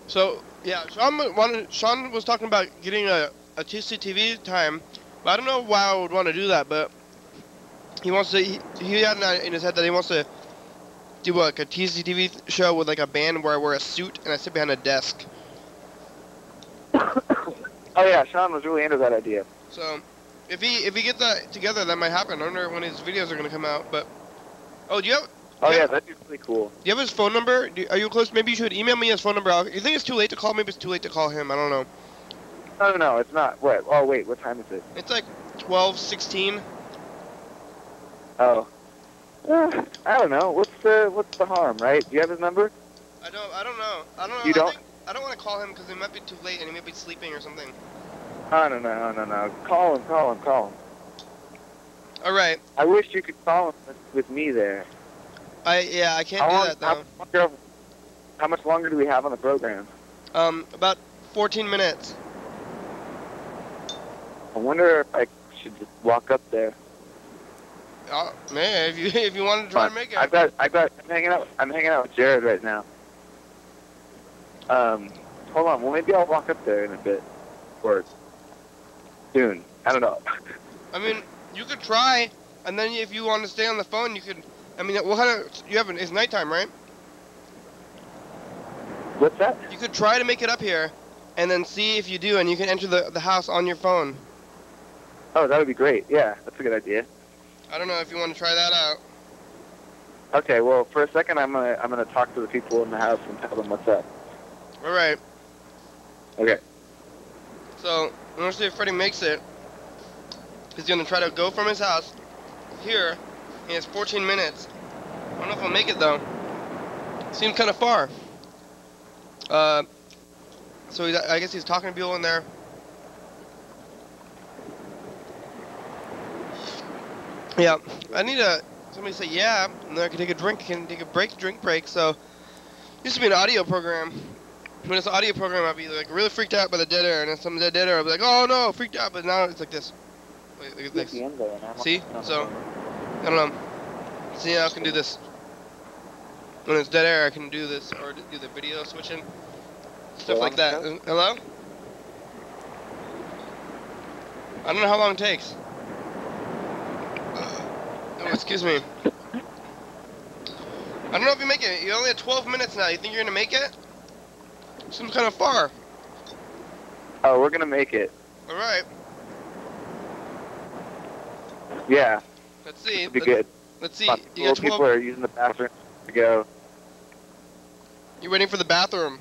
B: So yeah, Sean was talking about getting a TCTV time, but I don't know why I would want to do that. But he wants to. He had in his head that he wants to do like a TCTV show with like a band where I wear a suit and I sit behind a desk.
C: oh yeah, Sean was really into that idea.
B: So if he gets that together, that might happen. I wonder when his videos are gonna come out. But do you have?
C: Oh yeah, that'd be really cool.
B: Do you have his phone number? Are you close? Maybe you should email me his phone number. You think it's too late to call? Maybe it's too late to call him. I don't know.
C: No, it's not. What? Oh wait, what time is it?
B: It's like 12:16.
C: Oh. I don't know. What's the harm, right? Do you have his number?
B: I don't know.
C: You don't?
B: I don't want to call him because it might be too late and he might be sleeping or something.
C: Oh, no. Call him.
B: All right.
C: I wish you could call him with me there.
B: I can't do that though.
C: How much longer do we have on the program?
B: About 14 minutes.
C: I wonder if I should just walk up there.
B: Man, if you want to try to make it.
C: I'm hanging out with Jared right now. Hold on. Well, maybe I'll walk up there in a bit, or soon. I don't know.
B: I mean, you could try, and then if you want to stay on the phone, you could. I mean, it's nighttime, right?
C: What's that?
B: You could try to make it up here, and then see if you do, and you can enter the house on your phone.
C: Oh, that would be great. Yeah, that's a good idea.
B: I don't know if you want to try that out.
C: Okay, well, for a second, I'm gonna talk to the people in the house and tell them what's up.
B: All right.
C: Okay.
B: So, I'm gonna see if Freddie makes it. He's gonna try to go from his house here. He has 14 minutes. I don't know if I'll make it though. Seems kind of far. So I guess he's talking to people in there. Yeah, I need somebody to say yeah, and then I can take a drink, drink break. So, it used to be an audio program. When it's an audio program, I'd be like really freaked out by the dead air, and then some dead air, I'd be like, oh no, freaked out. But now it's like this. Wait, look at
C: At
B: this.
C: the end there, and I'm
B: See?
C: on the
B: So,
C: phone.
B: I don't know. See how I can do this. When it's dead air, I can do this, or do the video switching. Stuff
C: Still
B: like
C: on
B: that.
C: the
B: Hello? I don't know how long it takes. Oh, excuse me. I don't know if you make it. You only have 12 minutes now. You think you're gonna make it? Seems kind of far.
C: Oh, we're gonna make it.
B: All right.
C: Yeah,
B: Let's see.
C: it'll be good.
B: Let's see.
C: Lots of
B: You
C: little
B: got
C: people
B: 12.
C: are using the bathroom to go.
B: You're waiting for the bathroom.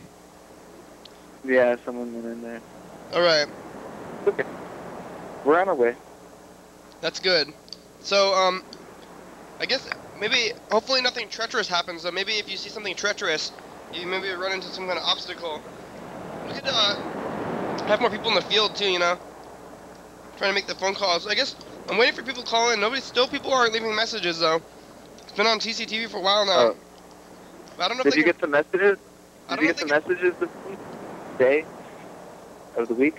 C: Yeah, someone went in there.
B: All right.
C: Okay. We're on our way.
B: That's good. So, I guess maybe, hopefully nothing treacherous happens. So maybe if you see something treacherous, you maybe run into some kind of obstacle. We could have more people in the field too, you know, trying to make the phone calls. I guess I'm waiting for people to call in. People aren't leaving messages though. It's been on TCTV for a while now.
C: Oh.
B: I don't know if
C: Did
B: they
C: you
B: can-
C: get some messages?
B: I
C: Did
B: don't
C: you
B: know
C: get
B: if
C: some
B: they
C: messages this day of the week?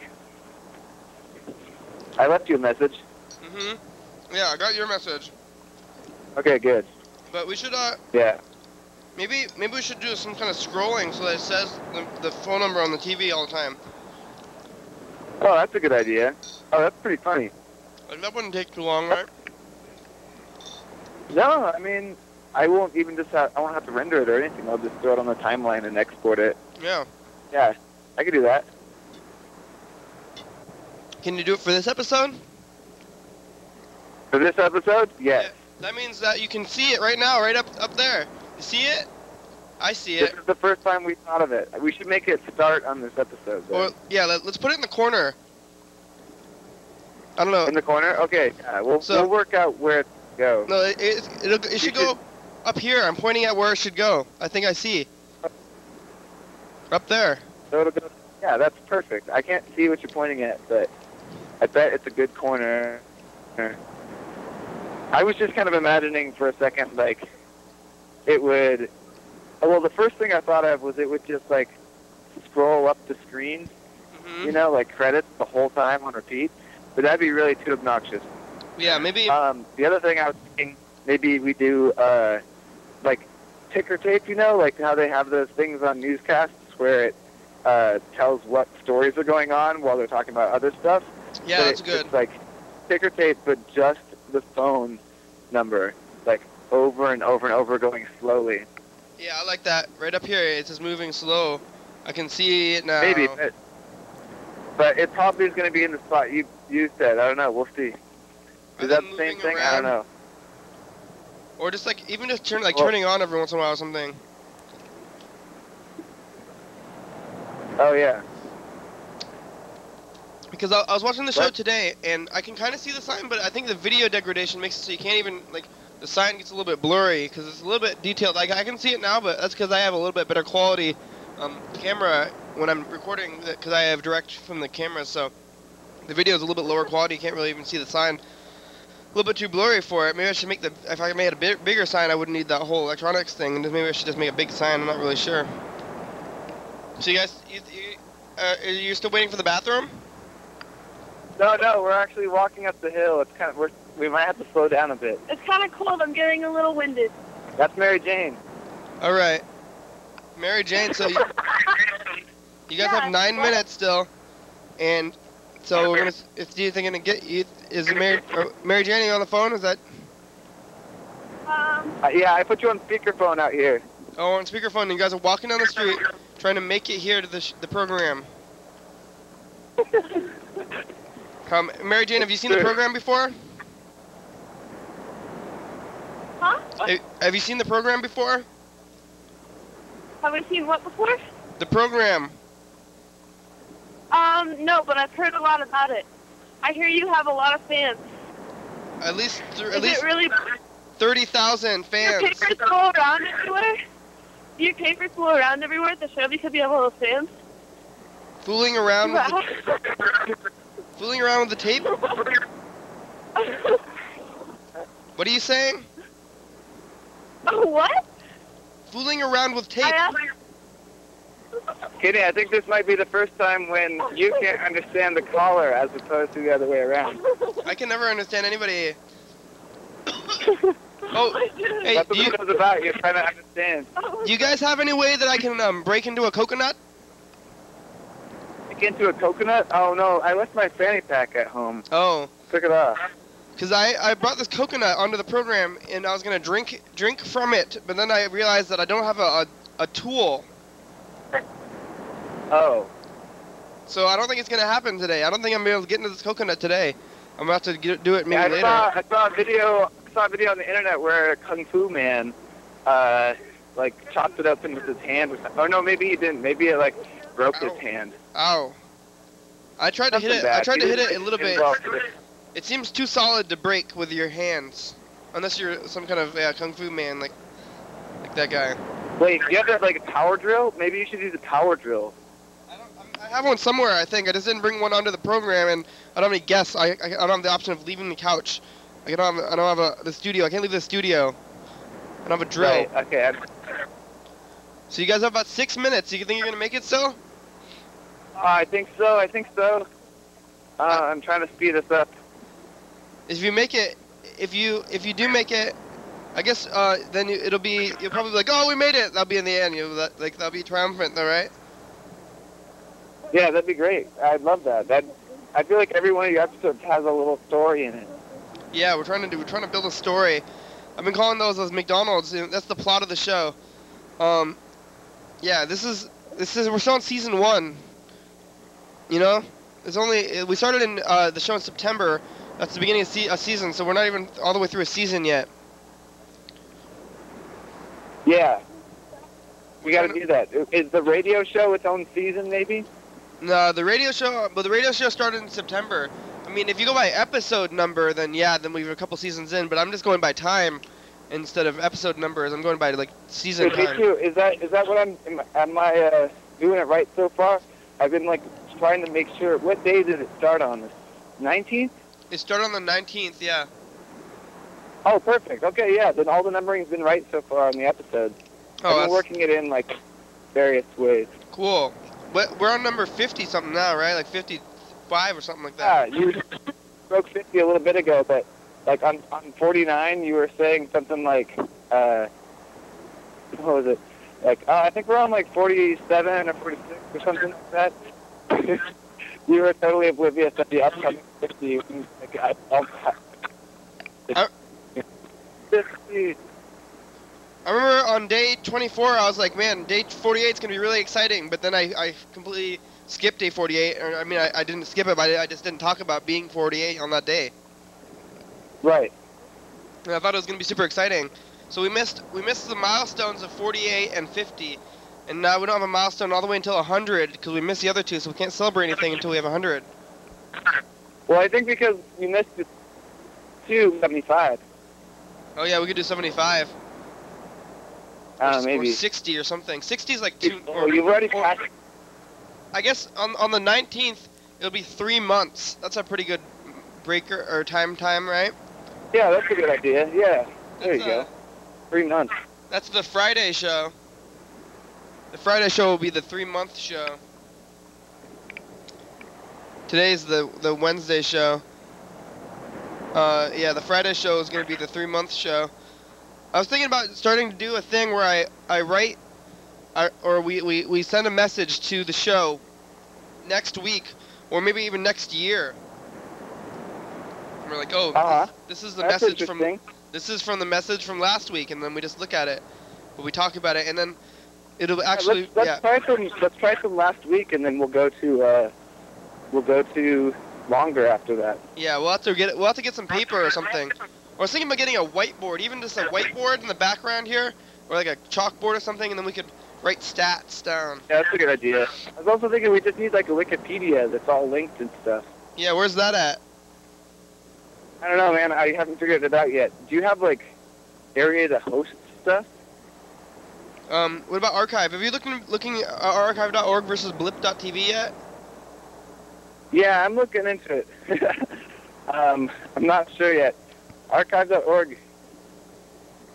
C: I left you a message.
B: Mhm. Yeah, I got your message.
C: Okay, good.
B: But we should
C: Yeah.
B: maybe we should do some kind of scrolling so that it says the phone number on the TV all the time.
C: Oh, that's a good idea. Oh, that's pretty funny.
B: Like that wouldn't take too long, right?
C: No, I mean, I won't even I won't have to render it or anything. I'll just throw it on the timeline and export it.
B: Yeah.
C: Yeah, I could do that.
B: Can you do it for this episode?
C: For this episode? Yes.
B: Yeah, that means that you can see it right now, right up there. You see it? I see
C: This
B: it.
C: is the first time we thought of it. We should make it start on this episode. Then.
B: Or yeah, let's put it in the corner. I don't know.
C: In the corner? Okay, yeah, we'll work out where it go.
B: No, it should go up here. I'm pointing at where it should go. I think I see. Up there.
C: So it'll go. Yeah, that's perfect. I can't see what you're pointing at, but I bet it's a good corner. I was just kind of imagining for a second, like, it would... Well, the first thing I thought of was it would just, like, scroll up the screen,
B: Mhm.
C: you know, like credits the whole time on repeat. But that'd be really too obnoxious.
B: Yeah, maybe.
C: The other thing I was thinking, maybe we do, like, ticker tape, you know, like how they have those things on newscasts where it tells what stories are going on while they're talking about other stuff.
B: Yeah,
C: But
B: that's good.
C: It's like ticker tape, but just the phone number, like over and over and over, going slowly.
B: Yeah, I like that. Right up here, it's just moving slow. I can see it now.
C: Maybe, but it probably is going to be in the spot you said. I don't know. We'll see.
B: Are
C: Is
B: they
C: that the same
B: moving
C: thing? I don't
B: around?
C: know.
B: Or just like even just
C: Well-
B: turning on every once in a while or something.
C: Oh yeah.
B: Because I was watching the show
C: What?
B: today, and I can kind of see the sign, but I think the video degradation makes it so you can't even, like, the sign gets a little bit blurry, because it's a little bit detailed. Like, I can see it now, but that's because I have a little bit better quality camera when I'm recording, because I have direct from the camera, so the video is a little bit lower quality. You can't really even see the sign. A little bit too blurry for it. Maybe I should make if I made a bigger sign, I wouldn't need that whole electronics thing, and maybe I should just make a big sign. I'm not really sure. So you guys, you're still waiting for the bathroom?
C: No, we're actually walking up the hill. It's kind of we might have to slow down a bit.
E: It's kind of cold. I'm getting a little winded.
C: That's Mary Jane.
B: All right, Mary Jane. So you guys have 9 minutes still, and so we're gonna. Do you think gonna get? Is Mary Jane, are you on the phone? Is that?
C: Yeah, I put you on speakerphone out here.
B: Oh, on speakerphone. You guys are walking down the street, trying to make it here to the program. Mary Jane, have you seen the program before?
E: Huh?
B: Have you seen the program before?
E: Have we seen what before?
B: The program.
E: No, but I've heard a lot about it. I hear you have a lot of fans.
B: At least
E: Is it really?
B: 30,000 fans.
E: Your papers go around everywhere? Do your papers go around everywhere at the show because you have all those fans?
B: Fooling around with the tape? What are you saying?
E: What?
B: Fooling around with tape.
E: I asked,
C: Kenny, I think this might be the first time when you can't understand the caller as opposed to the other way around.
B: I can never understand anybody. Oh, hey,
C: That's what it was about. You're trying to understand.
B: do you guys have any way that I can break into a coconut?
C: Break into a coconut? Oh no, I left my fanny pack at home.
B: Oh.
C: Took it off.
B: Because I brought this coconut onto the program, and I was going to drink from it, but then I realized that I don't have a tool.
C: Oh.
B: So I don't think it's going to happen today. I don't think I'm going to be able to get into this coconut today. I'm going to have to do it maybe later.
C: I saw a video on the internet where a Kung Fu man, like, chopped it open with his hand. Oh no, maybe he didn't. Maybe it, like, broke his hand.
B: Ow. I tried to hit it. I tried to hit it a little bit. It seems too solid to break with your hands, unless you're some kind of kung fu man like that guy.
C: Wait, you have like a power drill? Maybe you should use a power drill.
B: I have one somewhere, I think. I just didn't bring one onto the program, and I don't have any guests. I don't have the option of leaving the couch. I don't have the studio. I can't leave the studio. I don't have a drill.
C: Right, okay.
B: So you guys have about 6 minutes. You think you're gonna make it still?
C: I think so. I'm trying to speed this up.
B: If you make it, if you do make it, I guess then you'll probably be like, oh, we made it. That'll be in the end. That'll be triumphant, though, right?
C: Yeah, that'd be great. I'd love that. I feel like every one of your episodes has a little story in it.
B: Yeah, we're trying to build a story. I've been calling those McDonald's. That's the plot of the show. Yeah, this is we're still on season 1. You know, we started in the show in September. That's the beginning of a season, so we're not even all the way through a season yet.
C: Yeah. We gotta do that. Is the radio show its own season, maybe?
B: No, the radio show started in September. I mean, if you go by episode number, then we have a couple seasons in, but I'm just going by time instead of episode numbers. I'm going by, like, season time.
C: Me too. Is that what am I doing it right so far? I've been, like, trying to make sure. What day did it start on? The 19th?
B: It started on the 19th, yeah.
C: Oh, perfect. Okay, yeah. Then all the numbering's been right so far on the episodes. I've been working it in, like, various ways.
B: Cool. But we're on number 50-something now, right? Like 55 or something like that.
C: Yeah, you broke 50 a little bit ago, but, like, on 49, you were saying something like, what was it? Like, I think we're on, like, 47 or 46 or something like that. You were totally oblivious at the upcoming 50. Like,
B: I remember on day 24, I was like, man, day 48 is going to be really exciting, but then I completely skipped day 48. Or, I mean, I didn't skip it, but I just didn't talk about being 48 on that day.
C: Right.
B: And I thought it was going to be super exciting. So we missed the milestones of 48 and 50, and now we don't have a milestone all the way until 100 because we missed the other two, so we can't celebrate anything until we have 100.
C: Well, I think because you missed it to 75.
B: Oh yeah, we could do 75.
C: Maybe.
B: Or 60 or something. 60 is like 2.
C: Oh, you've already passed.
B: I guess on the 19th it'll be 3 months. That's a pretty good breaker or time, right?
C: Yeah, that's a good idea. Yeah. There you go. 3 months.
B: That's the Friday show. The Friday show will be the 3-month show. Today's the Wednesday show. Yeah, the Friday show is going to be the 3-month show. I was thinking about starting to do a thing where I write, or we send a message to the show next week, or maybe even next year. And we're like, oh, this is the
C: That's
B: message from the message from last week, and then we just look at it, but we talk about it, and then it'll actually
C: let's try some last week, and then we'll go to longer after that.
B: Yeah, we'll have to get some paper or something. I was thinking about getting a whiteboard, even just a whiteboard in the background here, or like a chalkboard or something, and then we could write stats down.
C: Yeah, that's a good idea. I was also thinking we just need like a Wikipedia that's all linked and stuff.
B: Yeah, where's that at?
C: I don't know, man. I haven't figured it out yet. Do you have like area to host stuff?
B: What about archive? Have you looking at archive.org versus blip.tv yet?
C: Yeah, I'm looking into it. I'm not sure yet. Archive.org,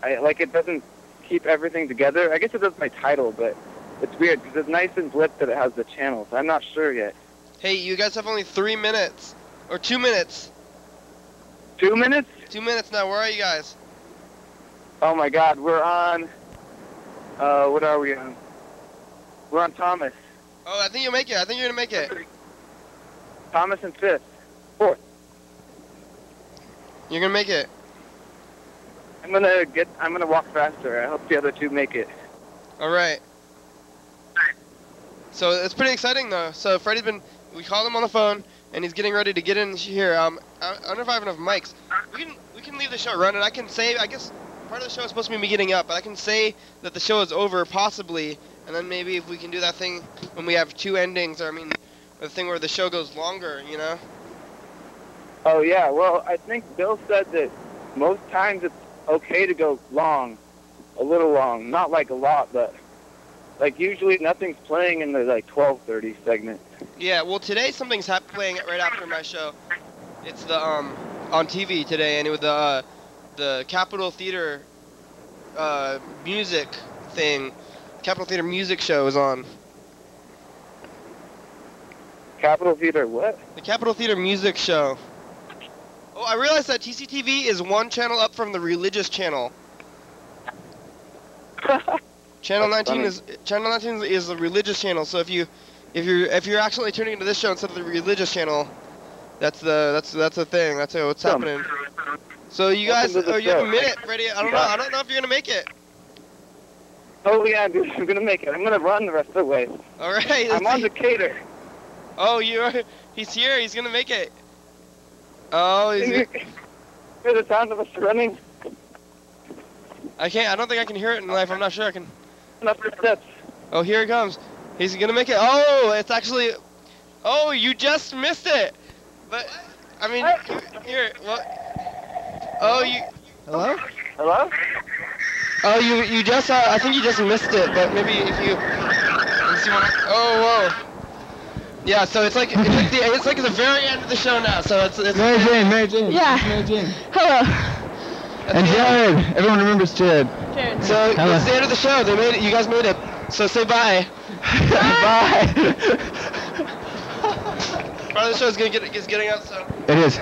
C: it doesn't keep everything together. I guess it does my title, but It's weird because it's nice and blipped that it has the channels. I'm not sure yet.
B: Hey, you guys have only 3 minutes. Or 2 minutes.
C: 2 minutes?
B: 2 minutes now. Where are you guys?
C: Oh my God, we're on. What are we on? We're on Thomas.
B: Oh, I think you'll make it. I think you're gonna make it.
C: Thomas and 5th. 4th.
B: You're gonna make it.
C: I'm gonna walk faster. I hope the other 2 make it.
B: All right. So it's pretty exciting though. So we called him on the phone, and he's getting ready to get in here. I don't know if I have enough mics. We can leave the show running. I can say, I guess part of the show is supposed to be me getting up, but I can say that the show is over possibly, and then maybe if we can do that thing when we have 2 endings, or I mean, the thing where the show goes longer, you know?
C: Oh yeah, well I think Bill said that most times it's okay to go long, a little long, not like a lot, but like usually nothing's playing in the like 12:30 segment.
B: Yeah, well today something's playing right after my show. It's the on TV today, and it was the Capitol Theater music thing. Capitol Theater music show is on.
C: Capitol Theater what?
B: The Capitol Theater music show. Oh, I realized that TCTV is 1 channel up from the religious channel. Channel 19 is the religious channel. So if you're actually tuning into this show instead of the religious channel, that's the thing. That's what's happening. So you guys, you have a minute ready. I don't know if you're gonna make it.
C: Oh yeah, dude, I'm gonna make it. I'm gonna run the rest of the way.
B: All right.
C: I'm on Decatur.
B: Oh, he's here. He's gonna make it. Oh, he's here.
C: Hear the sound of us running?
B: I don't think I can hear it in life. I'm not sure I can.
C: Up the steps.
B: Oh, here he comes. He's gonna make it. Oh, it's actually. Oh, you just missed it. But I mean, here. What? Oh, you. Hello?
C: Hello?
B: Oh, you just. I think you just missed it. But maybe if you. Oh, whoa. Yeah, so it's like the very end of the show now. So it's
F: Mary Jane.
E: Yeah.
F: Mary Jane.
E: Hello.
F: And Jared. Everyone remembers Jared.
E: Jared.
B: So
F: Hello.
B: it's the end of the show. They made it. You guys made it. So say bye.
F: Bye.
B: Part of the show is getting up. So.
F: It is.